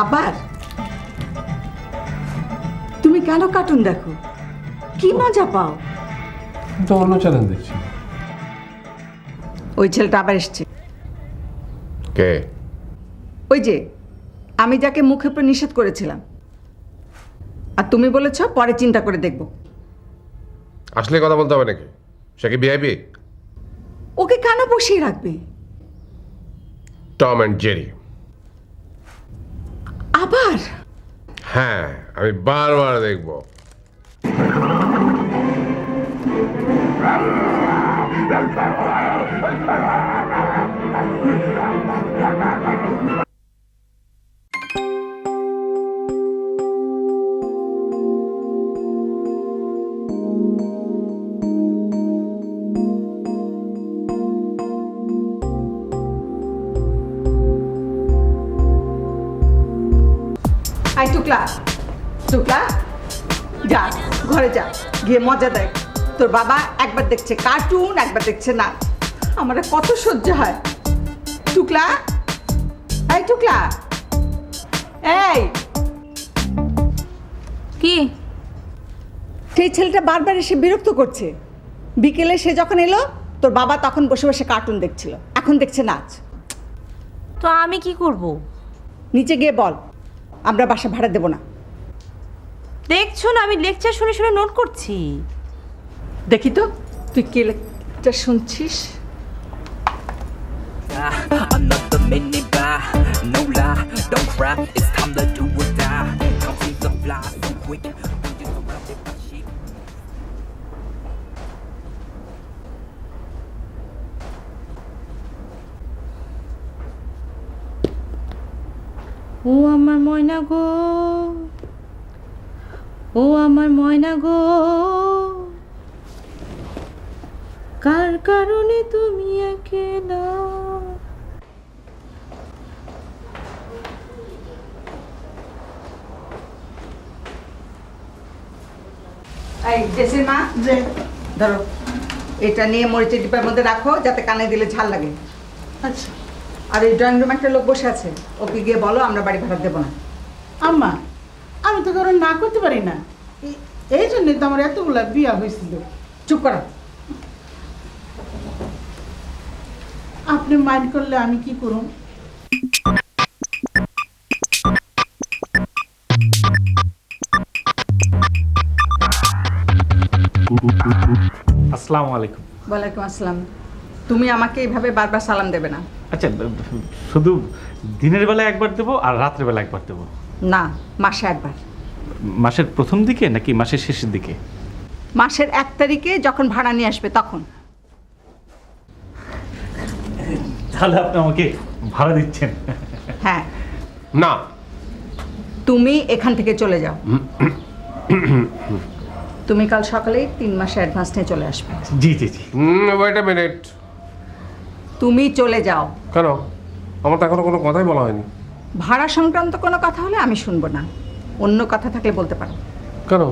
আবার তুমি কেন কার্টুন দেখো? কি মজা পাও? তো অন্য চ্যানেল দেখছি। ওই ছেলেটা আবার এসছে। কে? ওই যে আমি যাকে মুখে উপর নিষেধ করেছিলাম, আর তুমি বলেছ পরে চিন্তা করে দেখব। আসলে কথা বলতে হবে নাকি? সে কি ভিআইপি? ওকে কেন বসিয়ে রাখবে? Tom and Jerry. আবার? হ্যাঁ, আমি বারবার দেখব। আই টুকলা, টুকলা যা ঘরে যা, গিয়ে মজা দেখ। তোর বাবা একবার দেখছে কার্টুন, একবার দেখছে নাচ। আমার কত সহ্য হয়। টুকলা, এই টুকলা, এই কি? সেই ছেলেটা বারবার এসে বিরক্ত করছে। বিকেলে সে যখন এলো তোর বাবা তখন বসে বসে কার্টুন দেখছিল, এখন দেখছে নাচ। তো আমি কি করব? নিচে গিয়ে বল আমরা বাসা ভাড়া দেব না। দেখছো না আমি লেকচার শুনে শুনে নোট করছি। দেখি তো তুই কে লেকচার শুনছিস। Another minute by, no lie, don't cry, it's time to do or die. Time seems to fly so quick, we just surrounded by shit. ও আমার ময়না গো, ও আমার ময়না গো, কার কারণে তুমি একলা? এই জেসির মা, যে ধরো এটা নিয়ে মরিচের ডিব্বার মধ্যে রাখো যাতে কানে দিলে ঝাল লাগে। আচ্ছা আর এই ড্রয়িং রুমে একটা লোক বসে আছে, ওকে গিয়ে বলো আমরা বাড়ি ভাড়া দেবো না। আম্মা, আমি তো কারণ না করতে পারি না, এই জন্যই তো আমার এতগুলা বিয়া হয়েছিল। চুপ করা। আপনি মাইন্ড করলে আমি কি করুন? আসসালামু আলাইকুম। ওয়ালাইকুম আসসালাম। তুমি আমাকে এইভাবে বারবার সালাম দেবে না। আচ্ছা, শুধু দিনের বেলা একবার দেবো আর রাত্রের বেলা একবার দেবো? না, মাসে একবার। মাসের প্রথম দিকে নাকি মাসের শেষের দিকে? মাসের 1 তারিখে যখন ভাড়া নিয়ে আসবে তখন। তাহলে আপনি আমাকে ভাড়া দিচ্ছেন? হ্যাঁ, না, তুমি এখান থেকে চলে যাও। তুমি কাল সকালে 3 মাসের অ্যাডভান্স নিয়ে চলে আসবে। জি জি জি। Wait a minute. তুমি চলে যাও। কেন? আমার তো এখনো কোনো কথাই বলা হয়নি। ভাড়া সংক্রান্ত কোনো কথা হলে আমি শুনবো না, অন্য কথা থাকলে বলতে পারো। কেন?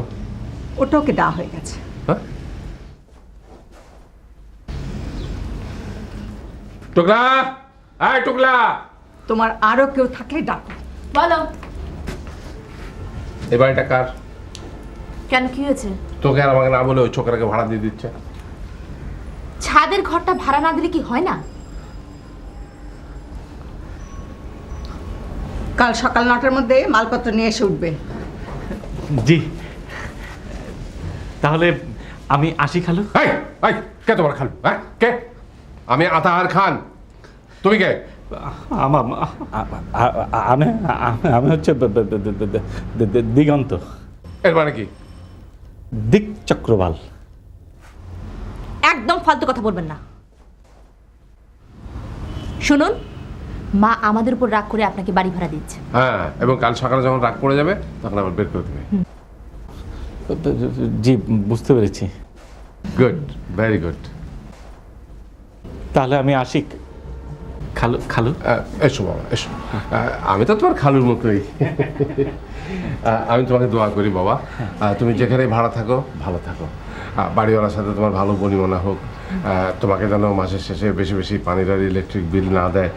ওটা ওকে দেওয়া হয়ে গেছে। হ্যাঁ? টুকলা, আয় টুকলা। তোমার আরো কেউ থাকলে ডাকো। বলো, এই বাড়িটা কার? কেন কি হয়েছে? তোকে আর আমাকে না বলে ওই ছোকরাকে ভাড়া দিয়ে দিচ্ছে। ছাদের ঘরটা ভাড়া না দিলে কি হয় না? কাল সকাল 9টার মধ্যে মালপত্র নিয়ে এসে উঠবে। জি, তাহলে আমি আসি খালু। এই, এই, কে তোমার খালু? হ্যাঁ, কে? আমি আতাহার খান। তুমি কে? আমি আমি হচ্ছে দিগন্ত। এর মানে কি? দিক চক্রবাল। একদম ফালতু কথা বলবেন না। শুনুন, মা আমাদের উপর রাগ করে আপনাকে বাড়ি ভাড়া দিচ্ছে। হ্যাঁ, এবং কাল সকালে যখন রাগ পড়ে যাবে তখন আবার বের করে দেবে। জি, বুঝতে পেরেছি। Good, very good. তাহলে আমি আসি খালু। খালু, এসো বাবা, এসো। আমি তো তোমার খালুর মতোই। আমি তোমাকে দোয়া করি বাবা, তুমি যেখানে ভাড়া থাকো ভালো থাকো। বাড়িওয়ালার সাথে তোমার ভালো বনিমনা হোক, তোমাকে যেন মাসের শেষে বেশি বেশি পানির আর ইলেকট্রিক বিল না দেয়,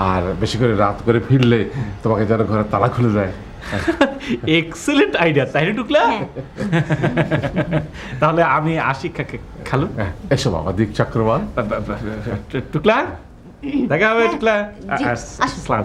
আর বেশি করে রাত করে ফিরলে তোমাকে যেন ঘরের তালা খুলে দেয়। এক্সেলেন্ট আইডিয়া, তাই না টুকলা? হ্যাঁ। তাহলে আমি আসি খালু। এসো বাবা, দিক চক্রবাল। টুকলা, দেখা হবে টুকলা। জি, আসসালাম।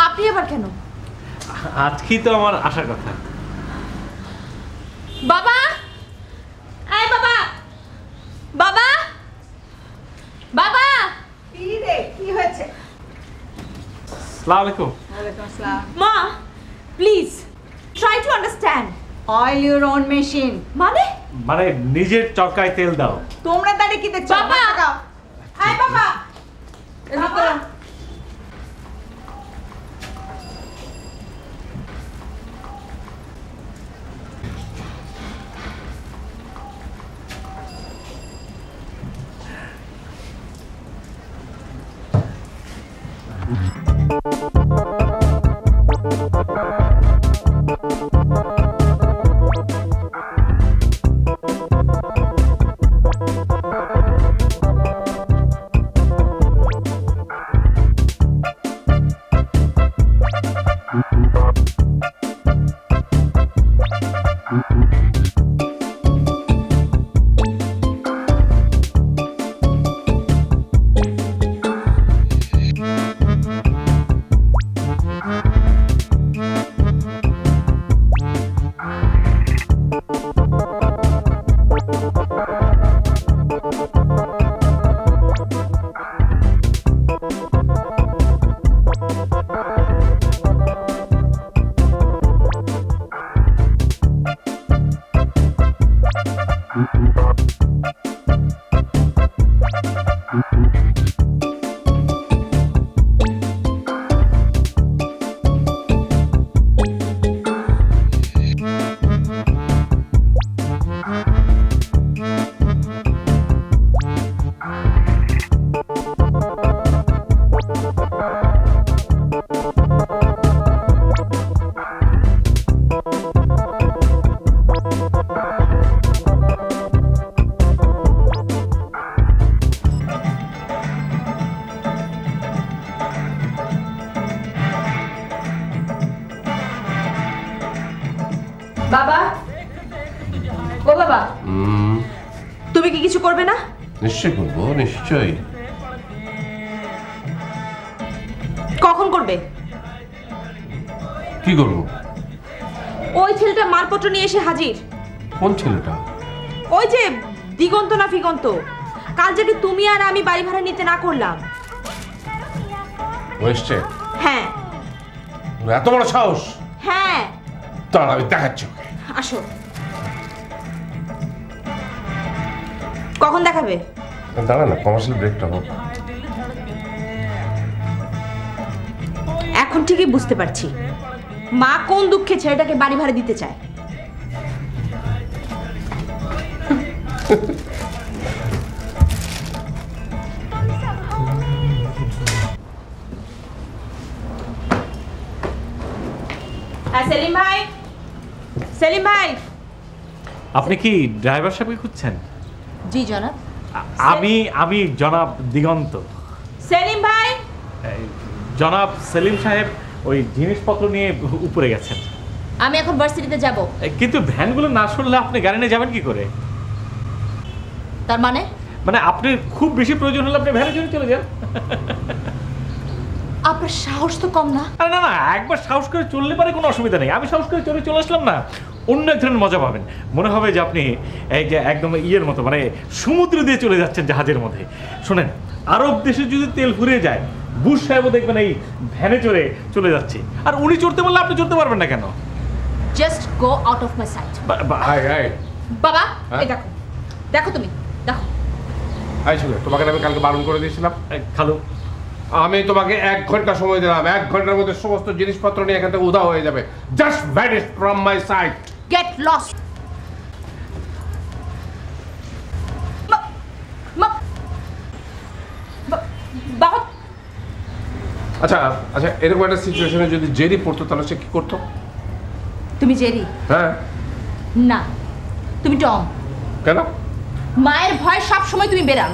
আপনি আবার কেন? আজকেই তো আমার আসার কথা। বাবা, এই বাবা, বাবা, বাবা। কি রে, কি হয়েছে? আসসালামু আলাইকুম। ওয়ালাইকুম আসসালাম। মা, please try to understand. Oil your own machine. মানে নিজের চরকায় তেল দাও। তোমরা দাঁড়িয়ে কি দেখছো? বাবা! তাকাও। এই বাবা, বাবা। বাবা, ও বাবা, তুমি কি কিছু করবে না? নিশ্চয়ই করবো, নিশ্চয়ই। কখন করবে? কি করবো? ওই ছেলেটা মালপত্র নিয়ে এসে হাজির। কোন ছেলেটা? ওই যে দিগন্ত না ফিগন্ত, কাল যেটি তুমি আর আমি বাড়ি ভাড়া নিতে না করলাম। ও এসছে? হ্যাঁ ওর এত বড় সাহস! হ্যাঁ, তার আমি দেখাচ্ছি ওকে। আসো। কখন দেখাবে? দাঁড়া না, কমার্শিয়াল ব্রেকটা হোক। এখন ঠিকই বুঝতে পারছি মা কোন দুঃখে ছেলেটাকে বাড়ি ভাড়া দিতে চায়। সেলিম ভাই, সেলিম ভাই। আপনি কি ড্রাইভার সাহেবকে খুঁজছেন? জি জনাব। আমি জনাব দিগন্ত। সেলিম ভাই। এই, জনাব সেলিম সাহেব ওই জিনিসপত্র নিয়ে উপরে গেছেন। আমি এখন ভার্সিটিতে যাব। কিন্তু ভ্যানগুলো না শুনলে আপনি গাড়ি নিয়ে যাবেন কি করে? তার মানে মানে আপনি খুব বেশি প্রয়োজন হলে আপনি ভ্যানে চড়ে চলে যান। আপনার সাহস তো কম না। আরে না না, একবার সাহস করে চললে পারে কোনো অসুবিধা নেই। আমি সাহস করে চলে আসলাম না, অন্য এক ধরনের মজা পাবেন। মনে হবে যে আপনি এই যে একদম ইয়ের মতো, মানে সমুদ্র দিয়ে চলে যাচ্ছেন জাহাজের মধ্যে। শোনেন, আরব দেশে যদি তেল ফুরিয়ে যায়, বুশ সাহেবও দেখবেন এই ভ্যানে চড়ে চলে যাচ্ছে। আর উনি চড়তে বললে আপনি চড়তে পারবেন না কেন? Just go out of my sight. বাবা, হ্যাঁ? এই দেখো, দেখো তুমি দেখো। তোমাকে আমি কালকে বারণ করে দিয়েছিলাম। খালু, আমি তোমাকে 1 ঘন্টা সময় দিলাম, 1 ঘন্টার মধ্যে সমস্ত জিনিসপত্র নিয়ে এখান থেকে উধাও হয়ে যাবে। Just vanish from my sight. Get lost. বাবা, আচ্ছা আচ্ছা, এরকম একটা সিচুয়েশনে যদি জেরি পড়তো তাহলে সে কি করতো? তুমি জেরি হ্যাঁ, না, তুমি টম। কেন? মায়ের ভয় সব সময় তুমি বেরান।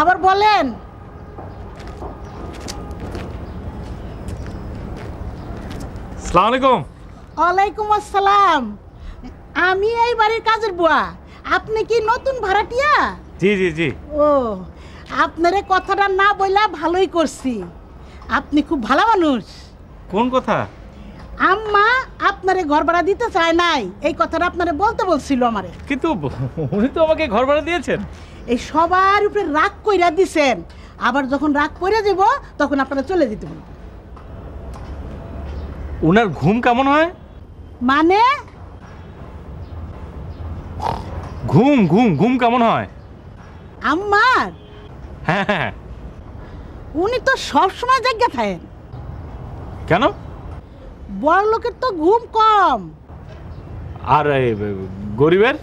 আবার বলেন। আসসালামু আলাইকুম। ওয়ালাইকুম আসসালাম। আমি এই বাড়ির কাজের বুয়া। আপনি কি নতুন ভাড়াটিয়া? জি জি জি। ও, আপনারে কথাটা না বইলা ভালোই করছি। আপনি খুব ভালো মানুষ। কোন কথা? আম্মা আপনারে ঘর ভাড়া দিতে চায় নাই, এই কথাটা আপনারে বলতে বলছিল আমারে। কিন্তু উনি তো আমাকে ঘর ভাড়া দিয়েছেন। এই সবার উপরে রাগ কইরা দিছেন, আবার যখন রাগ কইরা যাব তখন আপনারা চলে যেতে বলবেন। উনার ঘুম কেমন হয়? মানে ঘুম ঘুম ঘুম কেমন হয়? আম্মার হ্যাঁ হ্যাঁ। উনি তো সব সময় জায়গা থাকেন। কেন? বড় লোকের তো ঘুম কম। আর গরিবের?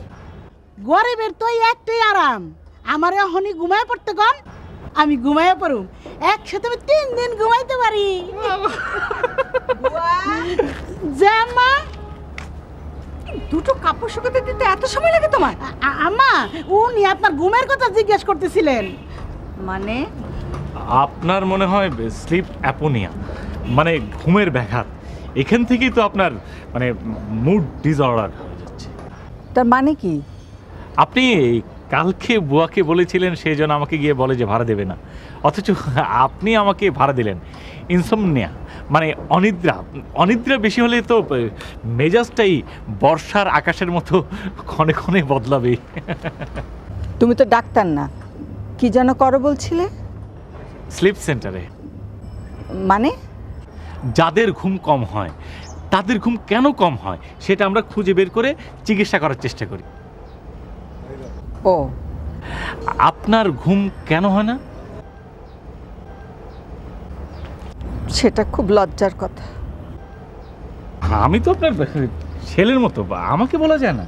গরিবের তো এই একটাই আরাম, আমার এখনই ঘুমায় পড়তে কন, আমি ঘুমায় পড়ুম। একসাথে আমি 3 দিন ঘুমাইতে পারি। জামা দুটো কাপড় শুকাতে দিতে এত সময় লাগে তোমার? আম্মা, উনি আপনার ঘুমের কথা জিজ্ঞেস করতেছিলেন। মানে আপনার মনে হয় স্লিপ অ্যাপোনিয়া, মানে ঘুমের ব্যাঘাত। এখান থেকেই তো আপনার মানে মুড ডিসঅর্ডার হয়ে যাচ্ছে। তার মানে কি? আপনি কালকে বুয়াকে বলেছিলেন সেই জন্য আমাকে গিয়ে বলে যে ভাড়া দেবে না, অথচ আপনি আমাকে ভাড়া দিলেন। ইনসমনিয়া মানে অনিদ্রা। অনিদ্রা বেশি হলে তো মেজাজটাই বর্ষার আকাশের মতো ক্ষণে ক্ষণে বদলাবে। তুমি তো ডাক্তার না, কি যেন করো বলছিলে? স্লিপ সেন্টারে। মানে যাদের ঘুম কম হয় তাদের ঘুম কেন কম হয় সেটা আমরা খুঁজে বের করে চিকিৎসা করার চেষ্টা করি। ও আপনার ঘুম কেন হয় না? সেটা খুব লজ্জার কথা। আমি তো আপনার ছেলের মতো, আমাকে বলা যায় না?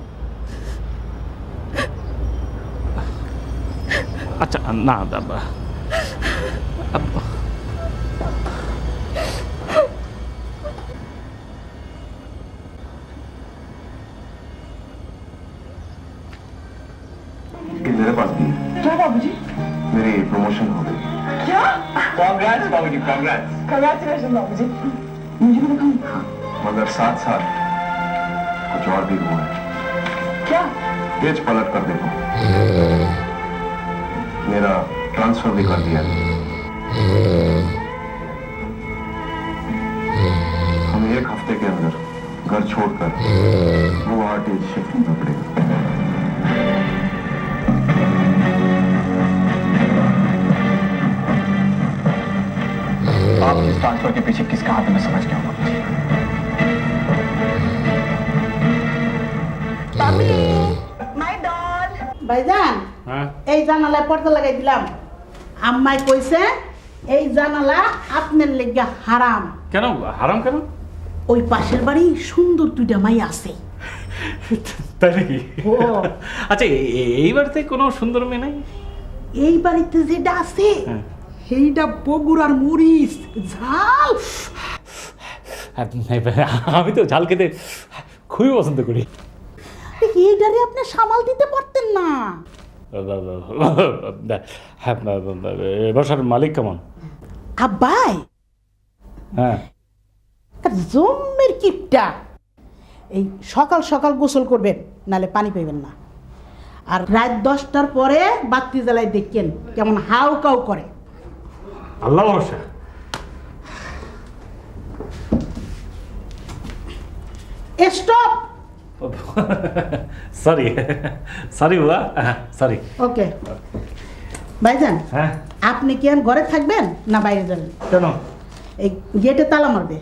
আচ্ছা না ये मेरे पास भी है। क्या बाबूजी? मेरी प्रमोशन हो गई। क्या? कांग्रेट्स बाबूजी, कांग्रेट्स। Congratulations, बाबूजी। मुझे भी दिखाओ। मगर साथ साथ कुछ और भी हुआ है। क्या? पेज पलट कर देखो। मेरा ट्रांसफर भी कर दिया। हमें 1 हफ्ते के अंदर घर छोड़कर गुवाहाटी शिफ्ट होना पड़ेगा। आप इस ट्रांसफर के पीछे किसका हाथ है मैं समझ गया हूँ। My doll. ভাইজান হ্যাঁ এই জানালায় পর্দা লাগাই দিলাম। আম্মাই কইছে এই জানালা আপনার লেগে হারাম। কেন হারাম কেন? ওই পাশের বাড়ি সুন্দর 2টা মাই আছে। তাই নাকি? ও। আচ্ছা এই বাড়িতে কোনো সুন্দর মেয়ে নাই? এই বাড়িতে যেটা আছে হ্যাঁ। সেইটা বগুড়ার মরিচ ঝাল। আমি তো ঝাল খেতে খুবই পছন্দ করি। এইটারে আপনি সামাল দিতে পারতেন না। হ্যাঁ, বাসার মালিক কেমন? আব্বাই হ্যাঁ জম্মের কিপটা। এই সকাল সকাল গোসল করবেন, নালে পানি পাইবেন না। আর রাত 10টার পরে বাতি জ্বালাই দেখেন কেমন হাউ কাউ করে। আল্লাহ ভরসা। স্টপ। সরি বাবা, সরি। ওকে ভাইজান, হ্যাঁ আপনি কি আর ঘরে থাকবেন না বাইরে যাবেন? কেন? এই গেটে তালা মারবে।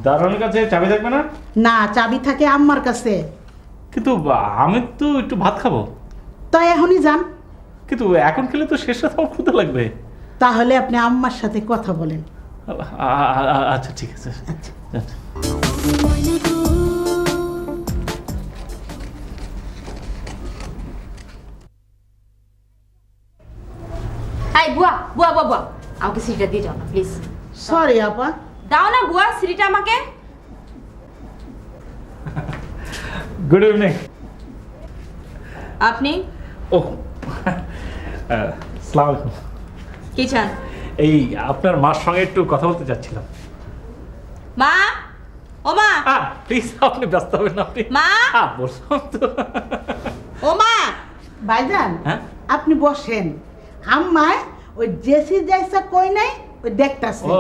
দারোয়ানের কাছে চাবি থাকবে না? না, চাবি থাকে আম্মার কাছে। কিন্তু আমি তো একটু ভাত খাবো। তাই এখনই যান। কিন্তু এখন খেলে তো শেষ রাত আমার ক্ষুধা লাগবে। তাহলে আপনি আম্মার সাথে কথা বলেন। আচ্ছা ঠিক আছে। আচ্ছা। হাই বুয়া বুয়া বুয়া বুয়া, আমাকে সিঁড়িটা দিয়ে যাও না প্লিজ। সরি আপা। দাও না বুয়া সিঁড়িটা আমাকে। Good evening. আপনি ও আসসালামু আলাইকুম। কি চান? এই আপনার মার সঙ্গে একটু কথা বলতে চাচ্ছিলাম। মা, ও মা, প্লিজ আপনি ব্যস্ত হবেন না। আপনি মা, বললাম তো। ও মা। ভাইজান হ্যাঁ? আপনি বসেন। আম্মায় ওই জেসি যাইসা কই নাই ওই দেখতাছে। ও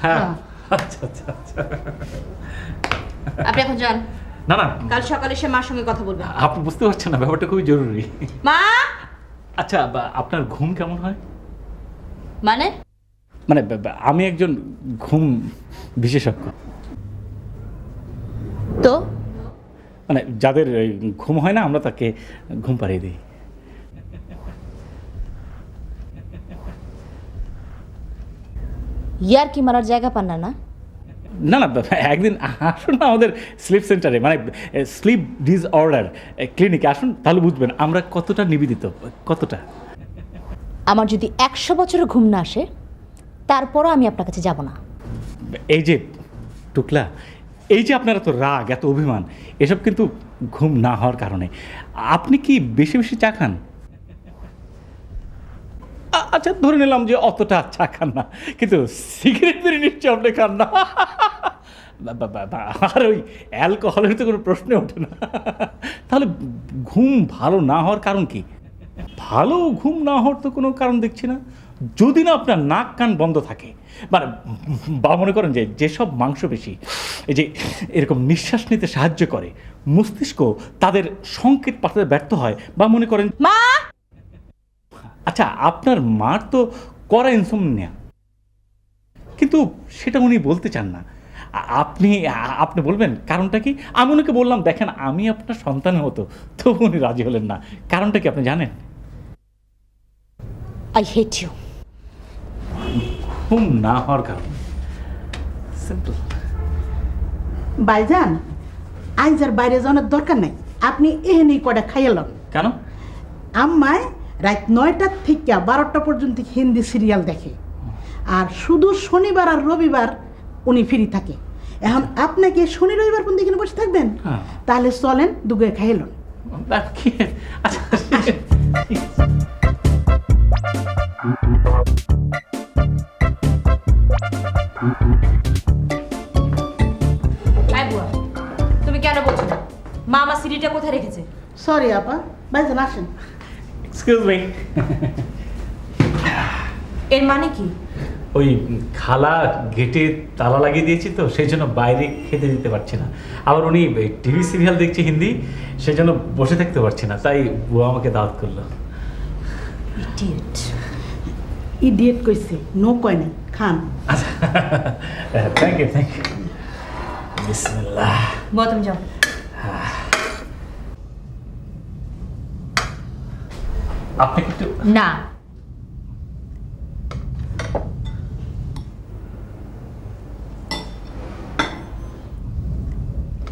হ্যাঁ হ্যাঁ। আচ্ছা আচ্ছা আচ্ছা। আপনি এখন যান, না না কাল সকালে সে মার সঙ্গে কথা বলবেন। আপনি বুঝতে পারছেন না, ব্যাপারটা খুবই জরুরি। মা। আচ্ছা আপনার ঘুম কেমন হয়? মানে মানে আমি একজন ঘুম বিশেষজ্ঞ। তো মানে যাদের ঘুম হয় না আমরা তাকে ঘুম পাড়িয়ে দিই। ইয়ার কি মারার জায়গা পান না? না না একদিন আসুন না আমাদের স্লিপ সেন্টারে, মানে স্লিপ ডিসঅর্ডার ক্লিনিকে আসুন, তাহলে বুঝবেন আমরা কতটা নিবেদিত, কতটা। আমার যদি 100 বছরের ঘুম না আসে তারপরও আমি আপনার কাছে যাব না। এই যে টুকলা, এই যে আপনার এত রাগ, এত অভিমান, এসব কিন্তু ঘুম না হওয়ার কারণে। আপনি কি বেশি বেশি চা খান? আচ্ছা ধরে নিলাম যে অতটা চা খান না, কিন্তু সিগারেট বিড়ি নিশ্চয় আপনি খান না। আর ওই অ্যালকোহলের তো কোনো প্রশ্ন ওঠে না। তাহলে ঘুম ভালো না হওয়ার কারণ কি? ভালো ঘুম না হওয়ার তো কোনো কারণ দেখছি না, যদি না আপনার নাক কান বন্ধ থাকে। মানে বা মনে করেন যে যেসব মাংসপেশি এই যে এরকম নিঃশ্বাস নিতে সাহায্য করে, মস্তিষ্ক তাদের সংকেত পাঠাতে ব্যর্থ হয়, বা মনে করেন মা। আচ্ছা আপনার মার তো কড়া ইনসোমনিয়া, কিন্তু সেটা উনি বলতে চান না। আপনি আপনি বলবেন কারণটা কি? আমি ওনাকে বললাম দেখেন আমি আপনার সন্তানের মতো, তবু উনি রাজি হলেন না। কারণটা কি আপনি জানেন? I hate you. ঘুম না হওয়ার কারণ সিম্পল। ভাইজান আইজ আর বাইরে যাওয়ার দরকার নাই, আপনি এহেনেই কয়টা খাইয়ালেন। কেন? আম্মায় রাত 9টা থেকে 12টা পর্যন্ত হিন্দি সিরিয়াল দেখে, আর শুধু শনিবার আর রবিবার উনি ফ্রি থাকে। এখন আপনাকে শনি রবিবার কোন দিকে বসে থাকবেন? হ্যাঁ। তাহলে চলেন দুগে খাইলেন। আচ্ছা আয় বুয়া, তুমি কেন বলছো না? মা আমার সিডিটা কোথায় রেখেছে? সরি আপা, ভাইজান আসেন। Excuse me. এর মানে কি? ওই খালা গেটে তালা লাগিয়ে দিয়েছি তো, সেই জন্য বাইরে খেতে দিতে পারছি না। আবার উনি টিভি সিরিয়াল দেখছে হিন্দি, সেই জন্য বসে থাকতে পারছি না, তাই বুয়া আমাকে দাওয়াত করলো। ইডিয়েট। ইডিয়েট কইছে, নো কয় নাই, খান। আচ্ছা থ্যাংক ইউ থ্যাংক ইউ। বিসমিল্লাহ। বুয়া তুমি যাও। আপনি একটু না,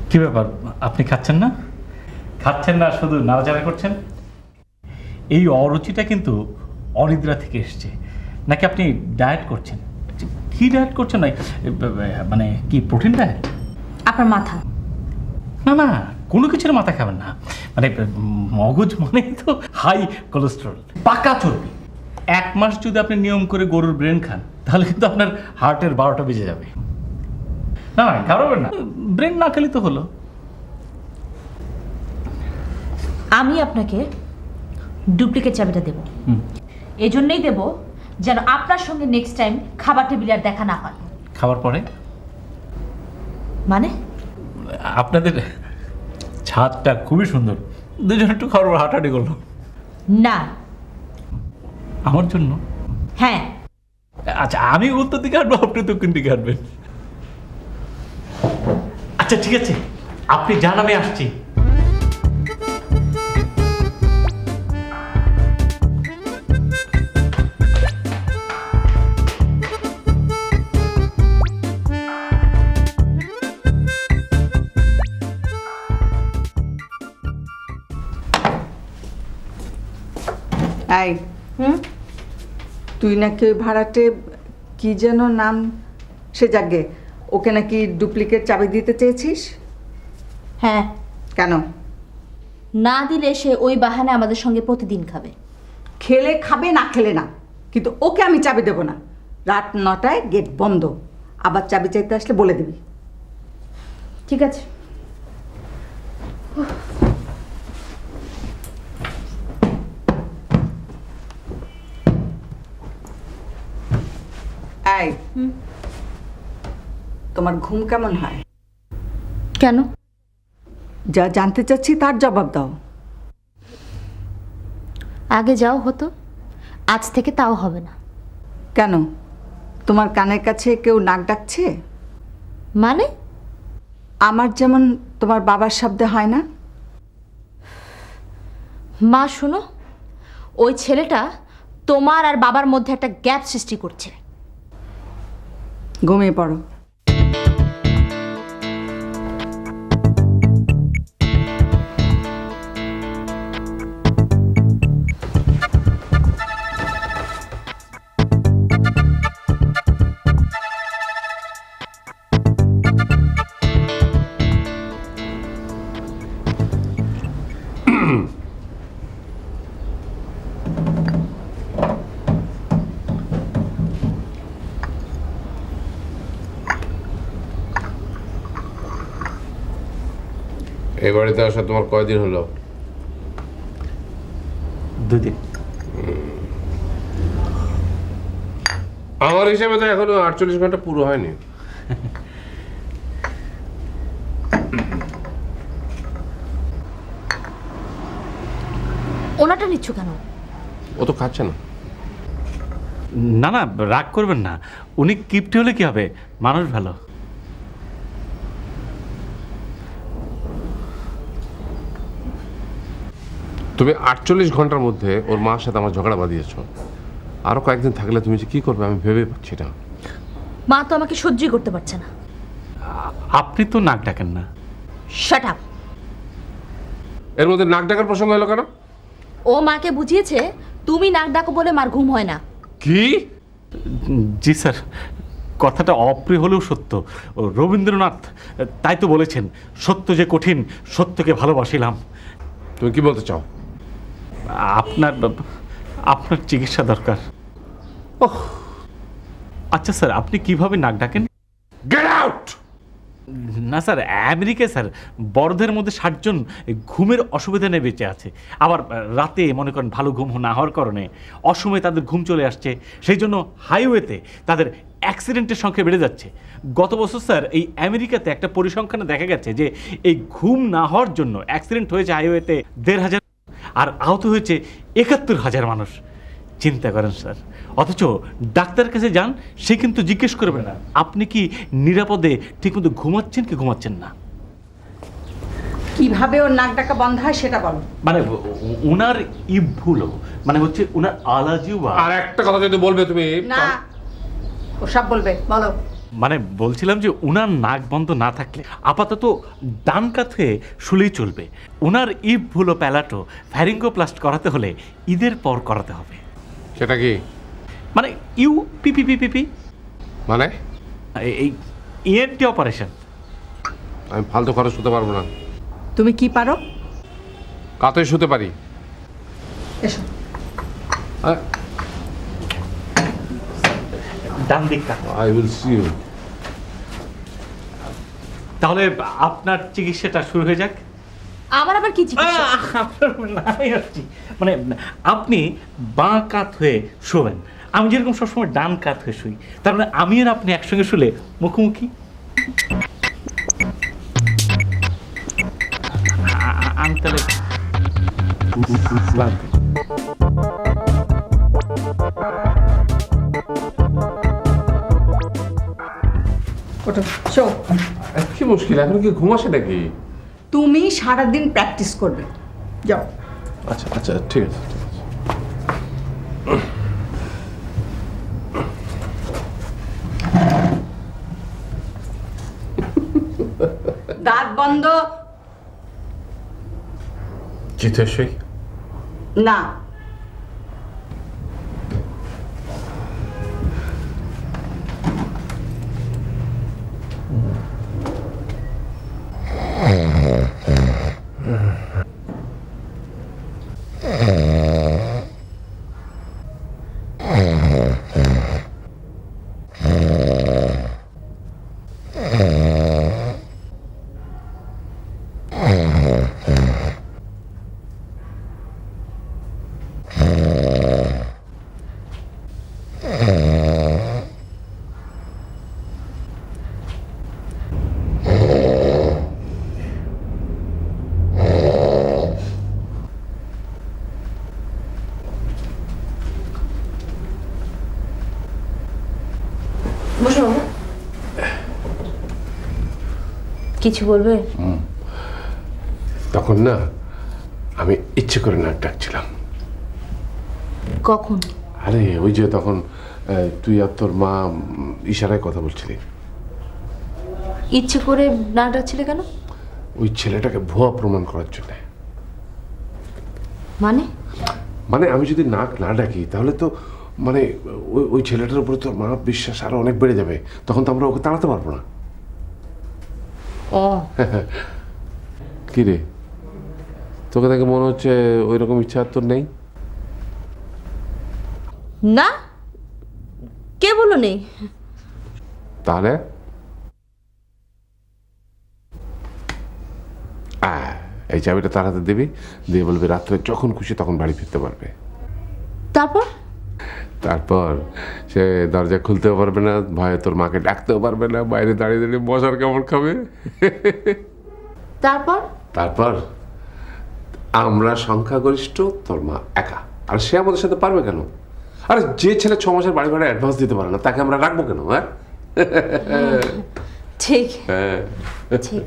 কি ব্যাপার, আপনি খাচ্ছেন না? খাচ্ছেন না, শুধু নাড়াচাড়া করছেন? এই অরুচিটা কিন্তু অনিদ্রা থেকে এসছে, নাকি আপনি ডায়েট করছেন? কি ডায়েট করছেন? মানে কি প্রোটিন ডায়েট? আপনার মাথা। না না, কোনো কিছুর মাথা খাবেন না। মানে মগজ মানে তো হাই কোলেস্টেরল, পাকা চর্বি। 1 মাস যদি আপনি নিয়ম করে গরুর ব্রেন খান, তাহলে কিন্তু আপনার হার্টের 12টা বেজে যাবে। না না, খাবেন না, ব্রেন না খেলে তো হলো। আমি আপনাকে ডুপ্লিকেট চাবিটা দেব। এই জন্যই দেব যেন আপনার সঙ্গে নেক্সট টাইম খাবার টেবিলে আর দেখা না হয়। খাবার পরে মানে? আপনাদের ছাদটা খুবই সুন্দর, দুজন একটু খাবার হাঁটাহাঁটি করলো। না। আমার জন্য? হ্যাঁ। আচ্ছা, আমি উত্তর দিকে হাঁটবো, আপনি দক্ষিণ দিকে হাঁটবেন। আচ্ছা ঠিক আছে, আপনি যান, আমি আসছি। আই তুই নাকি ওই ভাড়াটে কি যেন নাম, সে যাকে, ওকে নাকি ডুপ্লিকেট চাবি দিতে চেয়েছিস? হ্যাঁ, কেন? না দিলে সে ওই বাহানে আমাদের সঙ্গে প্রতিদিন খাবে। খেলে খাবে, না খেলে না, কিন্তু ওকে আমি চাবি দেবো না। রাত 9টায় গেট বন্ধ, আবার চাবি চাইতে আসলে বলে দিবি। ঠিক আছে। এই তোমার ঘুম কেমন হয়? কেন? যা জানতে চাচ্ছি তার জবাব দাও। আগে যাও হতো, আজ থেকে তাও হবে না। কেন? তোমার কানের কাছে কেউ নাক ডাকছে? মানে? আমার যেমন তোমার বাবার শব্দে হয় না? মা শোনো, ওই ছেলেটা তোমার আর বাবার মধ্যে একটা গ্যাপ সৃষ্টি করছে। ঘুমিয়ে পড়ো। এই বাড়িতে আসা তোমার কয়দিন হলো? 2 দিন। আমার হিসাবে তো এখনো 48 ঘন্টা পুরো হয়নি। ওনাটা নিচ্ছ কেন? ও তো খাচ্ছে না। না না, রাগ করবেন না, উনি কিপ্টে হলে কি হবে, মানুষ ভালো। তুমি 48 ঘন্টার মধ্যে ওর মার সাথে আমার ঝগড়া বাঁধিয়েছো। আরও কয়েকদিন থাকলে তুমি যে কী করবে আমি ভেবে পাচ্ছি না। মা তো আমাকে সহ্যই করতে পারছে না। আপনি তো নাক ডাকেন না। Shut up. এর মধ্যে নাক ডাকার প্রসঙ্গ হলো কেন? ও মাকে বুঝিয়েছে তুমি নাক ডাকো বলে মার ঘুম হয় না। কি? জি স্যার, কথাটা অপ্রিয় হলেও সত্য। ও রবীন্দ্রনাথ তাই তো বলেছেন, সত্য যে কঠিন, সত্যকে ভালোবাসিলাম। তুমি কি বলতে চাও? আপনার চিকিৎসা দরকার। ওহ, আচ্ছা স্যার, আপনি কিভাবে নাক ডাকেন? Get out! না স্যার, আমেরিকায় স্যার বড়দের মধ্যে 60 জন ঘুমের অসুবিধা নিয়ে বেঁচে আছে। আবার রাতে মনে করেন ভালো ঘুম না হওয়ার কারণে অসময়ে তাদের ঘুম চলে আসছে, সেই জন্য হাইওয়েতে তাদের অ্যাক্সিডেন্টের সংখ্যা বেড়ে যাচ্ছে। গত বছর স্যার এই আমেরিকাতে একটা পরিসংখ্যানে দেখা গেছে যে এই ঘুম না হওয়ার জন্য অ্যাক্সিডেন্ট হয়েছে হাইওয়েতে 1,500 আর আহত হয়েছে 71,000 মানুষ। চিন্তা করেন স্যার, অথচ ডাক্তারের কাছে যান, সে কিন্তু জিজ্ঞেস করবে না আপনি কি নিরাপদে ঠিকমতো ঘুমাচ্ছেন কি ঘুমাচ্ছেন না। কিভাবে ওর নাক ডাকা বন্ধ হয় সেটা বলো। মানে ওনার ইভুলো মানে হচ্ছে ওনার আলাজিও। আর একটা কথা যদি বলবে তুমি। না, ওসব বলবে, বলো। মানে বলছিলাম যে ওনার নাক বন্ধ না থাকলে আপাতত ডান কাত হয়ে শুলেই চলবে। ওনার ইভুলো প্যালাটো ফ্যারিঙ্গোপ্লাস্ট করাতে হলে ঈদের পর করাতে হবে। সেটা কি? মানে পিপি মানে এই ইএনটি অপারেশন। আমি ফালতু খরচ শুতে পারবো না। তুমি কি পারো? কাতই শুতে পারি। এসো। ডান দিকটা। I will see you. তাহলে আপনার চিকিৎসাটা শুরু হয়ে যাক। আমার আবার কি চিকিৎসা? মানে আপনি বাঁ কাত হয়ে শোবেন, আমি যেরকম সবসময় ডান কাত হয়ে শুই। তার মানে আমি আর আপনি একসঙ্গে শুলে মুখোমুখি। আমি তাহলে ওঠো, শো। কি মুশকিল, এখন কি ঘুম আসে নাকি? তুমি সারাদিন প্র্যাকটিস করবে, যাও। আচ্ছা আচ্ছা, ঠিক আছে। দাঁত বন্ধ। জিতেশই না, বসো। কিছু বলবে? তখন না আমি ইচ্ছে করে নাক ডাকছিলাম। কখন? আরে ওই যে তখন তুই আর তোর মা ইশারায় কথা বলছিলি। ইচ্ছে করে না ডাকছিলে কেন? ওই ছেলেটাকে ভুয়া প্রমাণ করার জন্য। মানে? মানে আমি যদি নাক না ডাকি তাহলে তো মানে ওই ছেলেটার উপরে তোর মা বিশ্বাস আরো অনেক বেড়ে যাবে, তখন তো আমরা ওকে তাড়াতে পারবো না। ও কি রে, তোকে দেখে মনে হচ্ছে ওই রকম ইচ্ছা আর তোর নেই? না, কে বলো নেই? তাহলে এই চাবিটা তার হাতে দিবি, দিয়ে বলবি রাত্রে যখন খুশি তখন বাড়ি ফিরতে পারবে। তারপর? তারপর সে দরজা খুলতেও পারবে না, ভয়ে তোর মাকে ডাকতেও পারবে না, বাইরে দাঁড়িয়ে দাঁড়িয়ে মশার কামড় খাবে। তারপর? তারপর আমরা সংখ্যাগরিষ্ঠ, তোর মা একা, আর সে আমাদের সাথে পারবে কেন? আরে যে ছেলে 6 মাসের বাড়ি ভাড়া অ্যাডভান্স দিতে পারে না তাকে আমরা রাখবো কেন? হ্যাঁ ঠিক হ্যাঁ ঠিক।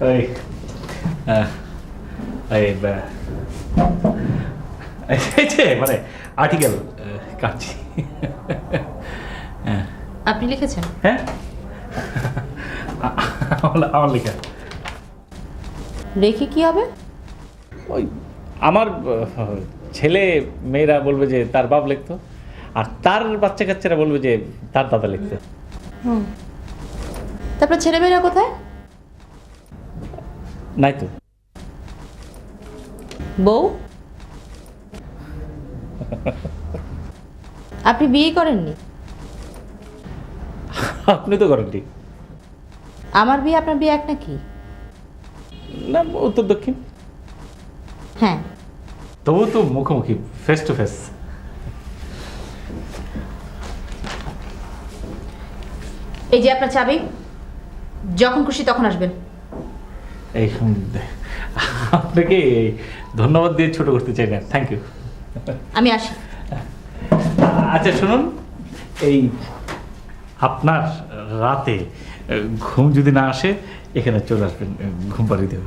ওই এই যে মানে আর্টিকেল কাটছি। আপনি লিখেছেন? হ্যাঁ, আমার লেখা। রেখে কি হবে? ওই আমার ছেলে মেয়েরা বলবে যে তার বাপ লিখতো, আর তার বাচ্চা কাচ্চারা বলবে যে তার দাদা লিখতো। তারপর ছেলেমেয়েরা কোথায়? নাই তো। বউ? আপনি বিয়ে করেননি? আপনি তো করেন ঠিক। আমার বিয়ে আপনার বিয়ে এক নাকি? না, উত্তর দক্ষিণ। হ্যাঁ। তবু তো মুখোমুখি, ফেস টু ফেস। এই যে আপনার চাবি, যখন খুশি তখন আসবেন। এই আপনাকে ধন্যবাদ দিয়ে ছোট করতে চাই না, থ্যাংক ইউ। আমি আসি। আচ্ছা শুনুন, এই আপনার রাতে ঘুম যদি না আসে এখানে চলে আসবেন, ঘুম পাড়িয়ে দেব।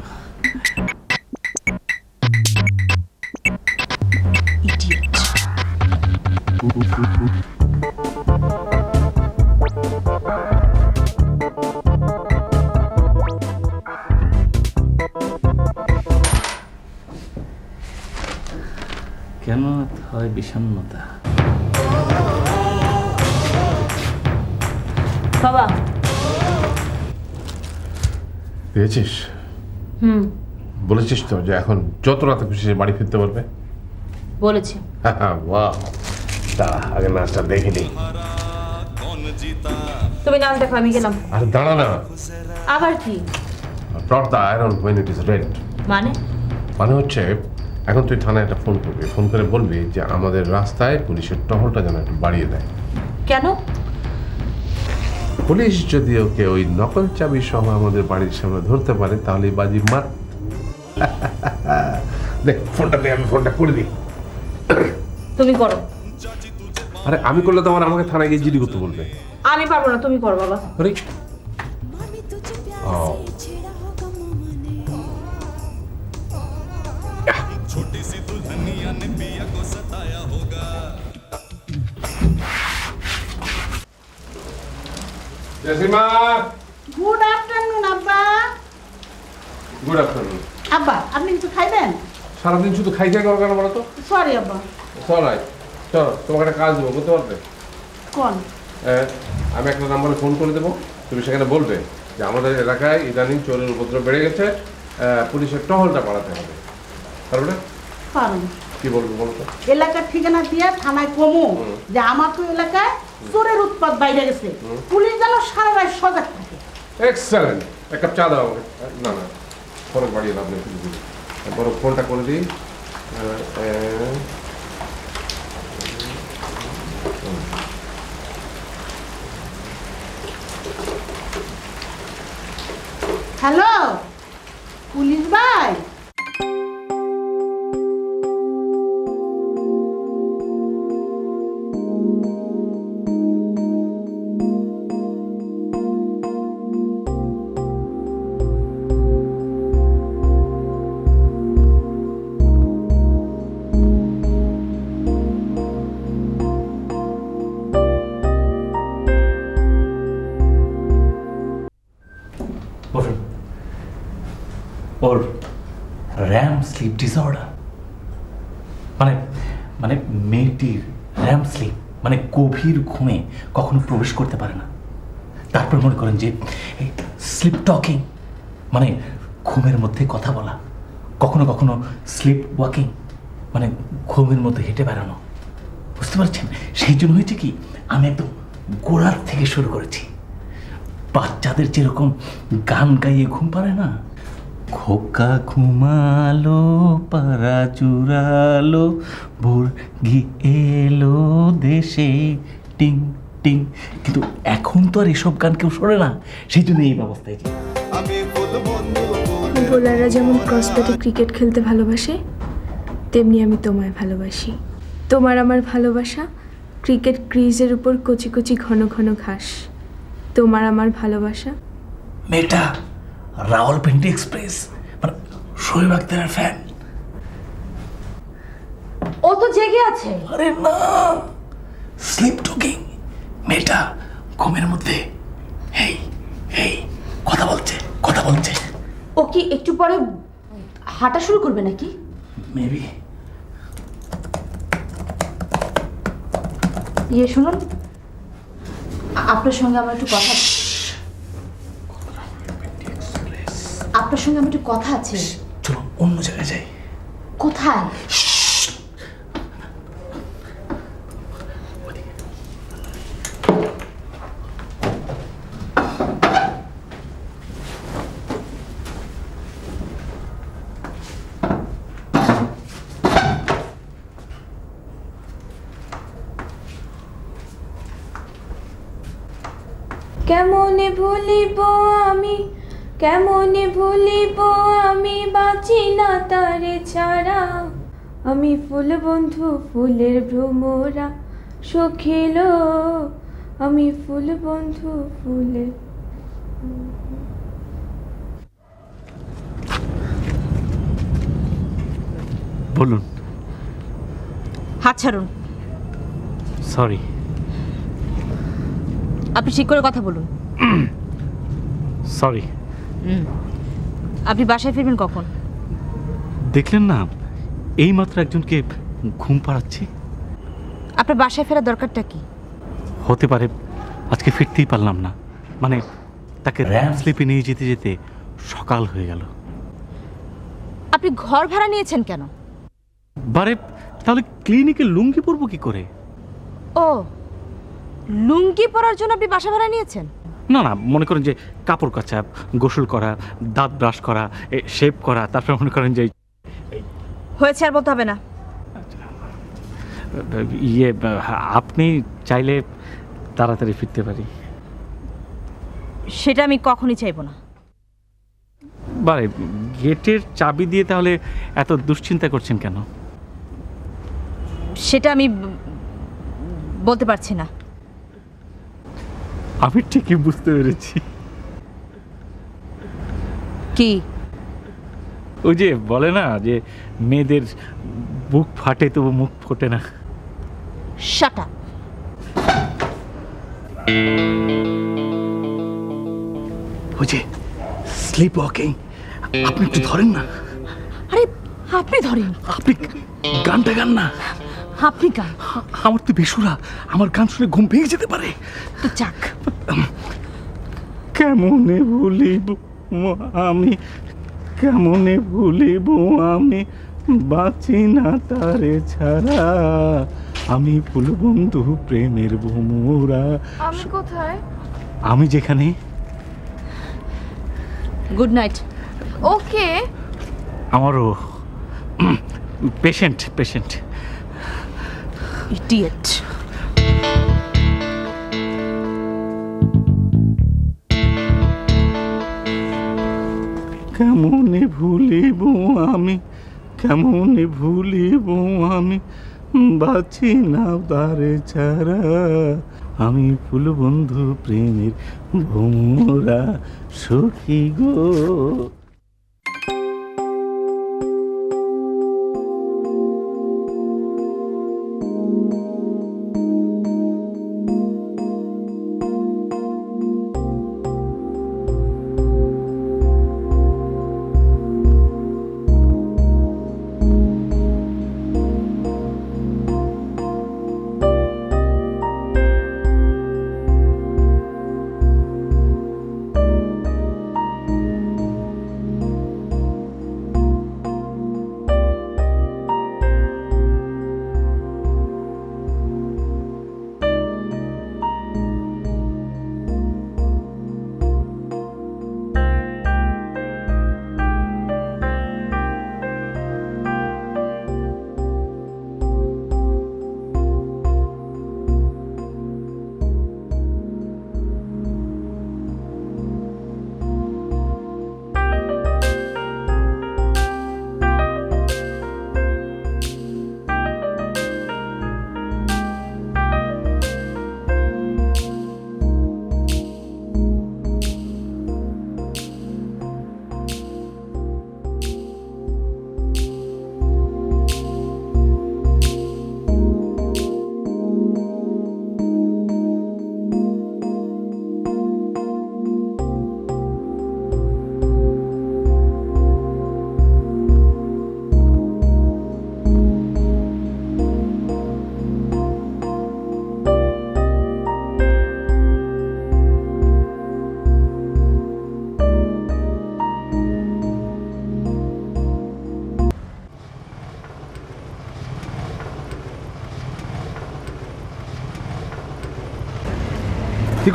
কেন হয় বিষণ্ণতা? বাবা। পেয়েছিস? বলেছিস তো যে এখন যত রাতে খুশি সে বাড়ি ফিরতে পারবে? বলেছি। বাহ, দাঁড়া আগে নাচটা দেখে নিই। তুমি নাচ দেখো, আমি গেলাম। আরে দাঁড়া না, আবার কি? Drop the iron when it is red. মানে হচ্ছে এখন তুই থানায় একটা ফোন করবি, ফোন করে বলবি যে আমাদের রাস্তায় পুলিশের টহলটা যেন একটু বাড়িয়ে দেয়। কেন? পুলিশ যদি ওকে ওই নকল চাবি সহ আমাদের বাড়ির সামনে ধরতে পারে তাহলে বাজি মার। দেখ ফোনটা দে, আমি ফোনটা করে দিই। তুমি করো। আরে আমি করলে তো আমার আমাকে থানায় গিয়ে জিডি করতে বলবে। আমি পারবো না, তুমি করো বাবা। আরে ও জেসিমা, গুড আফটারনুন আব্বা। Good afternoon. আব্বা আপনি কিছু খাইবেন? সারাদিন শুধু খাই খাই করো কেন বলো তো? সরি আব্বা। সরাই চলো, তোমাকে একটা কাজ দেবো, করতে পারবে? কোন? আমি একটা নাম্বারে ফোন করে দেবো, তুমি সেখানে বলবে যে আমাদের এলাকায় ইদানিং চোরের উপদ্রব বেড়ে গেছে, পুলিশের টহলটা বাড়াতে হবে। পারবে না? পারুন। কি বলবো বলো তো? এলাকার ঠিকানা দিয়ে থানায় কমু যে আমাকে এলাকায় চোরের উৎপাত বাইরে গেছে, পুলিশ যেন সারা রাত সজাগ থাকে। এক্সেলেন্ট, এক কাপ চা দাও আমাকে। না না, খরচ বাড়িয়ে লাভ নেই, বড় ফোনটা করে দিই। হ্যালো পুলিশ ভাই, ওর র্যাম স্লিপ ডিসঅর্ডার, মানে মানে মেয়েটির র্যাম স্লিপ মানে গভীর ঘুমে কখনো প্রবেশ করতে পারে না। তারপর মনে করেন যে স্লিপ টকিং মানে ঘুমের মধ্যে কথা বলা, কখনো কখনো স্লিপ ওয়াকিং মানে ঘুমের মধ্যে হেঁটে বেড়ানো। বুঝতে পারছেন? সেই জন্য হয়েছে কি, আমি একদম গোড়ার থেকে শুরু করেছি। বাচ্চাদের যেরকম গান গাইয়ে ঘুম পারে না, খোকা ঘুমালো পাড়া জুড়ালো ভোরগি এলো দেশে টিং টিং, কিন্তু এখন তো আর এসব গান কেউ শোনে না, সেই জন্য এই ব্যবস্থায়। বোলাররা যেমন ক্রসপ্যাটে ক্রিকেট খেলতে ভালোবাসে, তেমনি আমি তোমায় ভালোবাসি। তোমার আমার ভালোবাসা ক্রিকেট ক্রিজের উপর কচি কচি ঘন ঘন ঘাস। তোমার আমার ভালোবাসা। মেয়েটা রাওয়ালপিন্ডি এক্সপ্রেস, মানে শোয়েব আখতারের ফ্যান। ও তো জেগে আছে। আরে না, স্লিপ টকিং, মেয়েটা ঘুমের মধ্যে হেই হেই কথা বলছে, কথা বলছে। ও কি একটু পরে হাঁটা শুরু করবে নাকি? মেবি। ইয়ে শুনুন, আপনার সঙ্গে আমার একটু কথা, আপনার সঙ্গে আমার একটু কথা আছে। চলো অন্য জায়গায় যাই। কোথায়? কেমনে ভুলিব আমি, কেমনে ভুলিব আমি, বাঁচি না তারে ছাড়া। আমি ফুল বন্ধু ফুলের ভ্রমরা সখিল, আমি ফুল বন্ধু ফুলের। বলুন। হাত ছাড়ুন। সরি। আপনি ঠিক করে কথা বলুন। সরি। আপনি বাসায় ফিরবেন কখন? দেখলেন না, এইমাত্র একজনকে ঘুম পাড়াচ্ছি। আপনার বাসায় ফেরার দরকারটা কি? হতে পারে আজকে ফিরতেই পারলাম না, মানে তাকে র্যাম স্লিপে নিয়ে যেতে যেতে সকাল হয়ে গেল। আপনি ঘর ভাড়া নিয়েছেন কেন? বারে, তাহলে ক্লিনিকে লুঙ্গি পরবো কি করে? ও, লুঙ্গি পরার জন্য আপনি বাসা ভাড়া নিয়েছেন? না না, মনে করেন যে কাপড় কাচা, গোসল করা, দাঁত ব্রাশ করা, শেভ করা, তারপরে মনে করেন যে হয়েছে, আর বলতে হবে না। ইয়ে, আপনি চাইলে তাড়াতাড়ি ফিরতে পারি। সেটা আমি কখনই চাইবো না। বারে, গেটের চাবি দিয়ে তাহলে এত দুশ্চিন্তা করছেন কেন? সেটা আমি বলতে পারছি না। আমি ঠিকই বুঝতে পেরেছি। কি? ওই যে বলে না যে মেয়েদের বুক ফাটে তবু মুখ ফোটে না। Shut up. ওই যে স্লিপ ওয়াকিং, আপনি একটু ধরেন না। আরে আপনি ধরেন। আপনি গানটা গান না। আপনি গান। আমার তো বেসুরা, আমার গান শুনে ঘুম ভেঙে যেতে পারে। তো যাক। কেমনে ভুলিব আমি, কেমনে ভুলিব আমি, বাঁচি না তারে ছাড়া। আমি ফুল বন্ধু প্রেমের ভোমরা। আমি কোথায়? আমি যেখানে। Good night. ওকে। আমারও পেশেন্ট, পেশেন্ট। ইডিয়েট। কেমনে ভুলিব আমি, কেমনে ভুলিব আমি, বাঁচি না তারে ছাড়া। আমি ফুল বন্ধু প্রেমের ভোমরা সখী গো।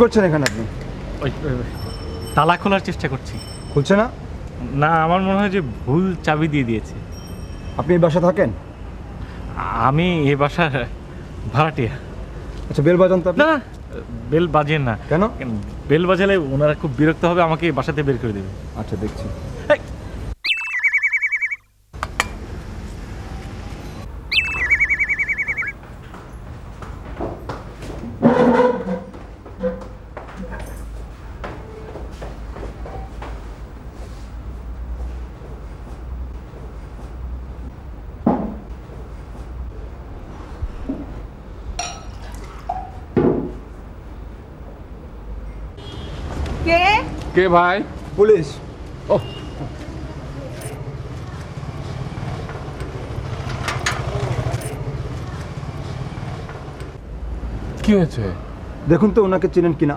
করছেন এখানে আপনি? ওই তালা খোলার চেষ্টা করছি। খুলছে না? না, আমার মনে হয় যে ভুল চাবি দিয়ে দিয়েছে। আপনি এই বাসা থাকেন? আমি এ বাসার ভাড়াটিয়া। আচ্ছা, বেল বাজান তো আপনি? না, বেল বাজেন না। কেন? বেল বাজালে ওনারা খুব বিরক্ত হবে, আমাকে বাসাতে বের করে দেবে। আচ্ছা, দেখছি। কে? কে ভাই? পুলিশ। ও, কি হয়েছে? দেখুন তো ওনাকে চিনেন কিনা।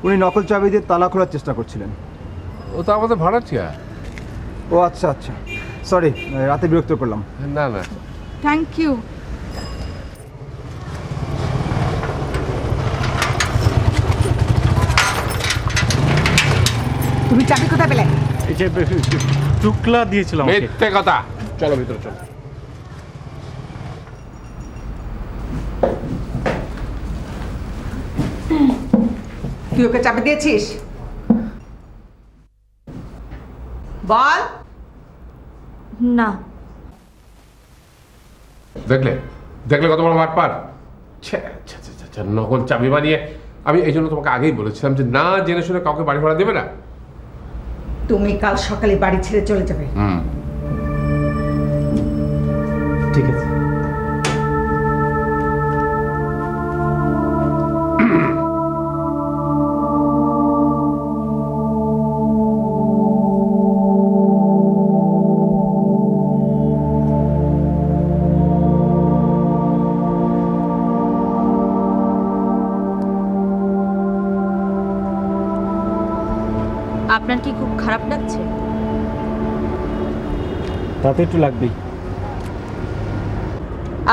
উনি নকল চাবি দিয়ে তালা খোলার চেষ্টা করছিলেন। ও তো আমাদের ভাড়াটিয়া। ও আচ্ছা আচ্ছা, সরি, রাতে বিরক্ত করলাম। না না, থ্যাংক ইউ। তুমি চাবি কোথায় পেলে? এই যে টুকলা দিয়েছিলাম। মিথ্যে কথা। চলো ভিতরে চলো। তুই ওকে চাবি দিয়েছিস? বল। না। দেখলে দেখলে কত বড় মারপার। নকল চাবি বানিয়ে। আমি এই জন্য তোমাকে আগেই বলেছিলাম যে না জেনে শুনে কাউকে বাড়ি ভাড়া দেবে না। তুমি কাল সকালে বাড়ি ছেড়ে চলে যাবে। ঠিক আছে। আপনার কি খুব খারাপ লাগছে? তাতে একটু লাগবেই।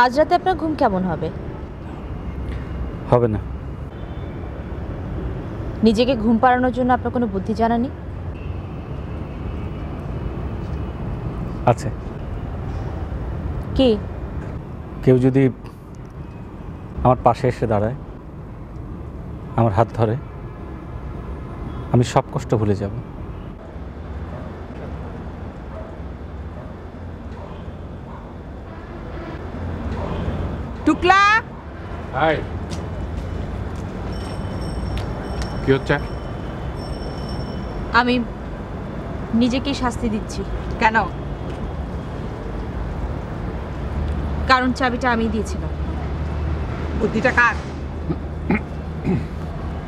আজ রাতে আপনার ঘুম কেমন হবে? হবে না। নিজেকে ঘুম পাড়ানোর জন্য আপনার কোনো বুদ্ধি জানানি? আছে। কি? কেউ যদি আমার পাশে এসে দাঁড়ায়, আমার হাত ধরে, আমি সব কষ্ট ভুলে যাব। টুকলা। হাই, কি হচ্ছে? আমি নিজেকেই শাস্তি দিচ্ছি। কেন? কারণ চাবিটা আমি দিয়েছিলাম। বুদ্ধিটা কার?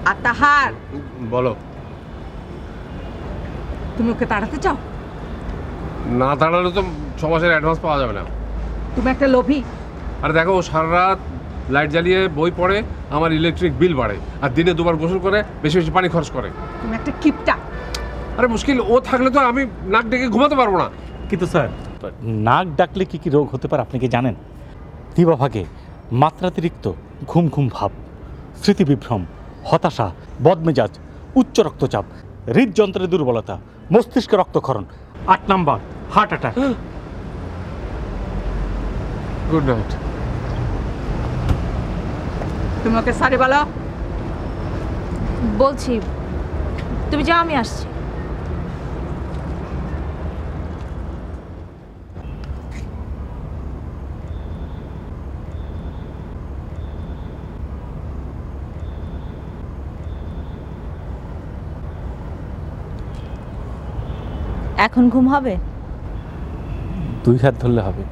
আর তাহার? বলো। তুমি ওকে তাড়াতে চাও? না তাড়ালে তো 6 মাসের অ্যাডভান্স পাওয়া যাবে না। তুমি একটা লোভী। আরে দেখো, ও সারা রাত লাইট জ্বালিয়ে বই পড়ে, আমার ইলেকট্রিক বিল বাড়ে, আর দিনে 2 বার গোসল করে, বেশি বেশি পানি খরচ করে। তুমি একটা কিপটা। আরে মুশকিল, ও থাকলে তো আমি নাক ডেকে ঘুমাতে পারবো না। কিন্তু স্যার, নাক ডাকলে কি কি রোগ হতে পারে আপনি কি জানেন? দিবাভাগে মাত্রাতিরিক্ত ঘুম ঘুম ভাব, স্মৃতিবিভ্রম, হতাশা, বদমেজাজ, উচ্চ রক্তচাপ, হৃদযন্ত্রের দুর্বলতা, মস্তিষ্কে রক্তক্ষরণ, 8 number heart attack. Good night. তুমি ওকে সরি বলো। বলছি, তুমি যাও, আমি আসছি। এখন ঘুম হবে? 2 হাত ধরলে হবে।